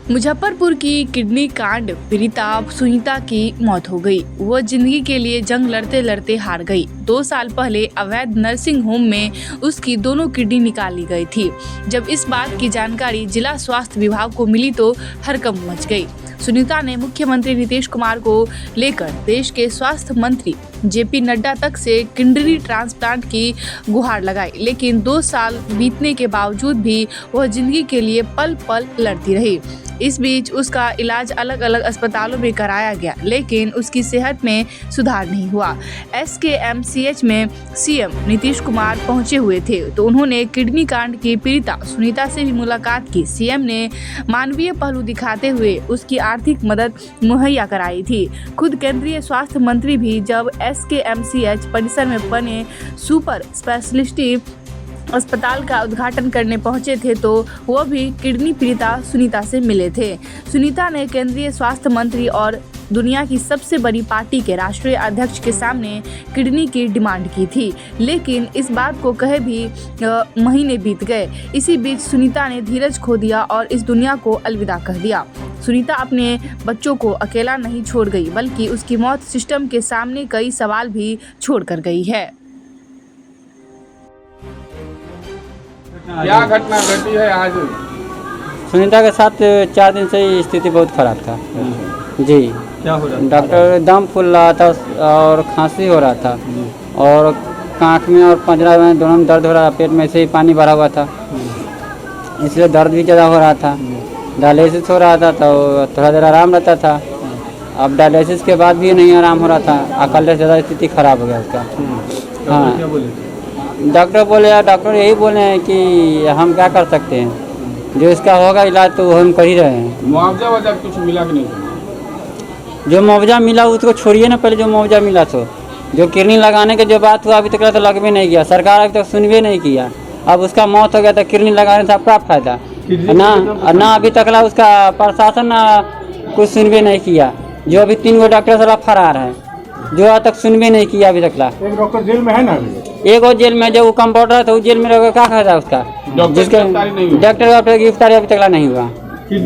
मुजफ्फरपुर की किडनी कांड पीड़िता सुनीता की मौत हो गई। वो जिंदगी के लिए जंग लड़ते लड़ते हार गई। 2 साल पहले अवैध नर्सिंग होम में उसकी दोनों किडनी निकाली गई थी। जब इस बात की जानकारी जिला स्वास्थ्य विभाग को मिली तो हड़कंप मच गई। सुनीता ने मुख्यमंत्री नीतीश कुमार को लेकर देश के स्वास्थ्य मंत्री जेपी नड्डा तक से किडनी ट्रांसप्लांट की गुहार लगाई, लेकिन 2 साल बीतने के बावजूद भी वह जिंदगी के लिए पल पल लड़ती रही। इस बीच उसका इलाज अलग अलग अस्पतालों में कराया गया, लेकिन उसकी सेहत में सुधार नहीं हुआ। SKMCH में सीएम नीतीश कुमार पहुंचे हुए थे तो उन्होंने किडनी कांड की पीड़िता सुनीता से भी मुलाकात की। सीएम ने मानवीय पहलू दिखाते हुए उसकी आर्थिक मदद मुहैया कराई थी। खुद केंद्रीय स्वास्थ्य मंत्री भी जब SKMCH परिसर में बने सुपर स्पेशलिटी अस्पताल का उद्घाटन करने पहुंचे थे तो वह भी किडनी पीड़िता सुनीता से मिले थे। सुनीता ने केंद्रीय स्वास्थ्य मंत्री और दुनिया की सबसे बड़ी पार्टी के राष्ट्रीय अध्यक्ष के सामने किडनी की डिमांड की थी, लेकिन इस बात को कहे भी महीने बीत गए। इसी बीच सुनीता ने धीरज खो दिया और इस दुनिया को अलविदा कह दिया। सुनीता अपने बच्चों को अकेला नहीं छोड़ गई, बल्कि उसकी मौत सिस्टम के सामने कई सवाल भी छोड़ कर गई है। क्या घटना घटी है आज? सुनीता के साथ 4 दिन से ही स्थिति बहुत खराब था जी। क्या हो रहा था? डॉक्टर दम फूल रहा था और खांसी हो रहा था और कांख में और पंजरा में दोनों में दर्द हो रहा था। पेट में से ही पानी भरा हुआ था, इसलिए दर्द भी ज़्यादा हो रहा था। डायलिसिस हो रहा था तो थोड़ा देर आराम रहता था। अब डायलिसिस के बाद भी नहीं आराम हो रहा था। अकल से ज़्यादा स्थिति खराब हो गया उसका। हाँ, क्या बोले? डॉक्टर बोले, डॉक्टर यही बोले हैं कि हम क्या कर सकते हैं, जो इसका होगा इलाज तो हम कर ही रहे हैं। मुआवजा वजह कुछ मिला कि नहीं? जो मुआवजा मिला उसको छोड़िए ना, पहले जो मुआवजा मिला तो जो किडनी लगाने के जो बात हुआ अभी तक तो लग भी नहीं किया, सरकार अभी तक सुन भी नहीं किया। अब उसका मौत हो गया तो किडनी लगाने से क्या फायदा ना अभी तक उसका प्रशासन कुछ सुन भी नहीं किया। जो अभी 3 गो डॉक्टर सारा फरार है, जो आज तक सुन भी नहीं किया अभी तक। एक डॉक्टर जेल में है ना? एक और जेल में, जो कंपाउंडर है तो जेल में रहोगे, क्या फायदा उसका? जिसके डॉक्टर की गिरफ्तारी अभी तक नहीं हुआ,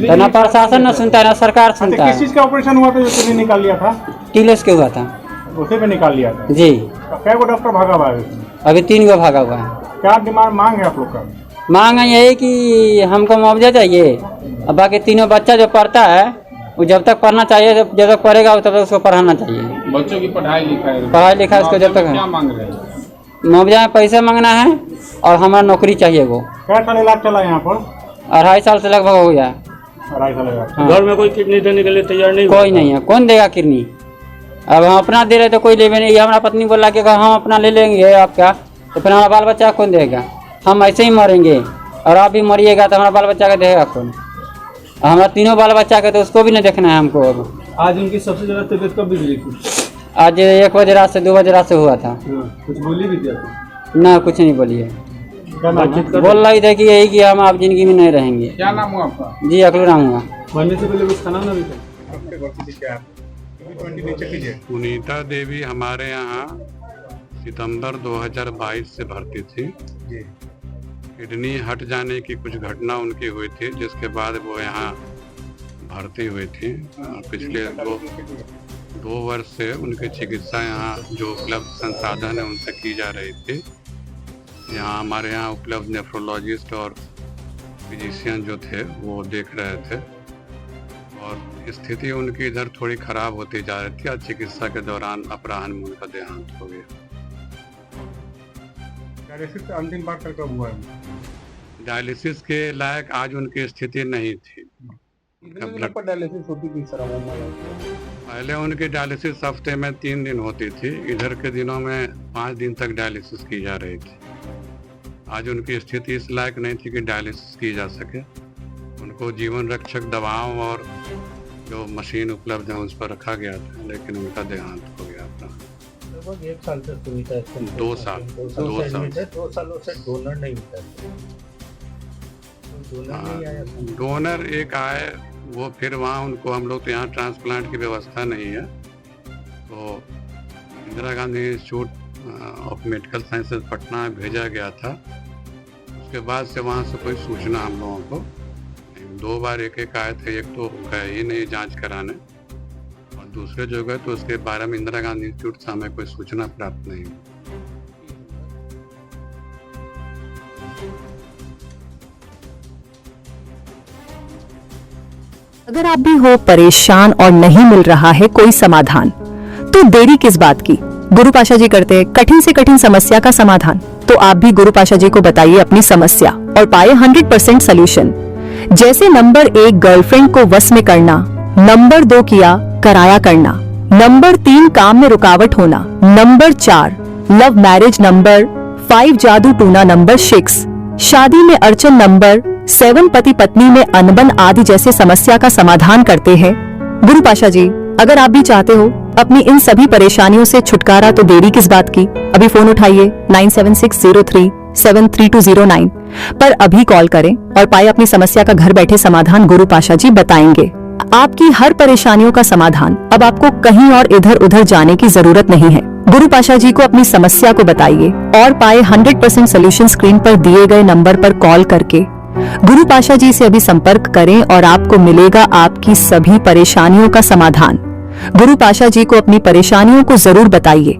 तो ना प्रशासन न सुनता है ना सरकार सुनता है। किस चीज का ऑपरेशन हुआ था जो किडनी निकाल लिया था? टीलेस के हुआ था, उसे भी निकाल लिया था जी। क्या वो डॉक्टर भागा हुआ है? अभी 3 गो भागा हुआ है। क्या डिमांड मांग है आप लोग का? मांग है यही कि हमको मुआवजा चाहिए। अब बाकी तीनों बच्चा जो पढ़ता है वो जब तक पढ़ना चाहिए, जब तक पढ़ेगा तब तक उसको पढ़ाना चाहिए। बच्चों की पढ़ाई लिखाई उसको जब तक क्या मांग रहे हैं? मुआवजा में पैसे मांगना है और हमारा नौकरी चाहिए। वो क्या साल इलाज चला यहाँ पर? 2.5 साल से लगभग हो गया। 2.5 साल लगा। हाँ। घर में कोई किडनी देने के लिए तैयार नहीं? कोई नहीं है। कौन देगा किडनी? अब हम अपना दे रहे तो कोई लेवे नहीं। हमारा पत्नी बोला कि हम अपना ले लेंगे आपका, तो फिर हमारा बाल बच्चा कौन देगा? हम ऐसे ही मरेंगे और आप भी मरिएगा तो हमारा बाल बच्चा का देगा कौन? हमारा 3 बाल बच्चा के तो उसको भी नहीं देखना है हमको। अब आज उनकी सबसे ज्यादा तबीयत कब बिगड़ी थी? आज 1 बजे रात से 2 बजे रात से हुआ था। कुछ बोली भी क्या? ना, कुछ नहीं बोली है। बोल रही थी कि यही कि हम आप जिंदगी में नहीं रहेंगे। क्या नाम हुआ आपका? जी, अखलू राम हुआ। मरने से पहले कुछ खाना ना भी था? सुनीता देवी हमारे यहाँ सितंबर 2022 से भर्ती थी। किडनी हट जाने की कुछ घटना उनकी हुई थी, जिसके बाद वो यहाँ भर्ती हुई थी। पिछले 2 वर्ष से उनकी चिकित्सा यहाँ जो उपलब्ध संसाधन है उनसे की जा रही थी। यहाँ हमारे यहाँ उपलब्ध नेफ्रोलॉजिस्ट और फिजिशियन जो थे वो देख रहे थे और स्थिति उनकी इधर थोड़ी खराब होती जा रही थी। आज चिकित्सा के दौरान अपराह्न में उनका देहांत हो गया। डायलिसिस अंतिम बार कब हुआ है? डायलिसिस के लायक आज उनकी स्थिति नहीं थी। डायलिसिस होती थी सर? पहले उनकी डायलिसिस हफ्ते में 3 दिन होती थी, इधर के दिनों में 5 दिन तक डायलिसिस की जा रही थी। आज उनकी स्थिति इस लायक नहीं थी कि डायलिसिस की जा सके। उनको जीवन रक्षक दवाओं और जो मशीन उपलब्ध है उस पर रखा गया था, लेकिन उनका देहांत हो गया था। लगभग 1 साल से सुनीता 2 साल 2 सालों से डोनर नहीं मिला। डोनर एक आए, वो फिर वहाँ उनको हम लोग तो यहाँ ट्रांसप्लांट की व्यवस्था नहीं है, तो Indira Gandhi institute of medical sciences Patna में भेजा गया था। उसके बाद से वहाँ से कोई सूचना हम लोगों को नहीं 2 बार एक आए थे, एक तो गए ही नहीं जांच कराने, और दूसरे जो गए तो उसके बारे में इंदिरा गांधी इंस्टीट्यूट से हमें कोई सूचना प्राप्त नहीं हुई। अगर आप भी हो परेशान और नहीं मिल रहा है कोई समाधान, तो देरी किस बात की। गुरु पाशा जी करते हैं कठिन से कठिन समस्या का समाधान। तो आप भी गुरु पाशा जी को बताइए अपनी समस्या और पाए 100% सॉल्यूशन। जैसे नंबर 1 गर्लफ्रेंड को वश में करना, नंबर 2 किया कराया करना, नंबर 3 काम में रुकावट होना, नंबर 4 लव मैरिज, नंबर 5 जादू टूना, नंबर 6 शादी में अड़चन, नंबर 7 पति पत्नी में अनबन आदि जैसे समस्या का समाधान करते हैं गुरु पाशा जी। अगर आप भी चाहते हो अपनी इन सभी परेशानियों से छुटकारा, तो देरी किस बात की। अभी फोन उठाइए 9760373209 पर अभी कॉल करें और पाए अपनी समस्या का घर बैठे समाधान। गुरु पाशा जी बताएंगे आपकी हर परेशानियों का समाधान। अब आपको कहीं और इधर उधर जाने की जरूरत नहीं है। गुरु पाशा जी को अपनी समस्या को बताइए और पाए 100% सोल्यूशन। स्क्रीन पर दिए गए नंबर पर कॉल करके गुरु पाशा जी से अभी संपर्क करें और आपको मिलेगा आपकी सभी परेशानियों का समाधान। गुरु पाशा जी को अपनी परेशानियों को जरूर बताइए।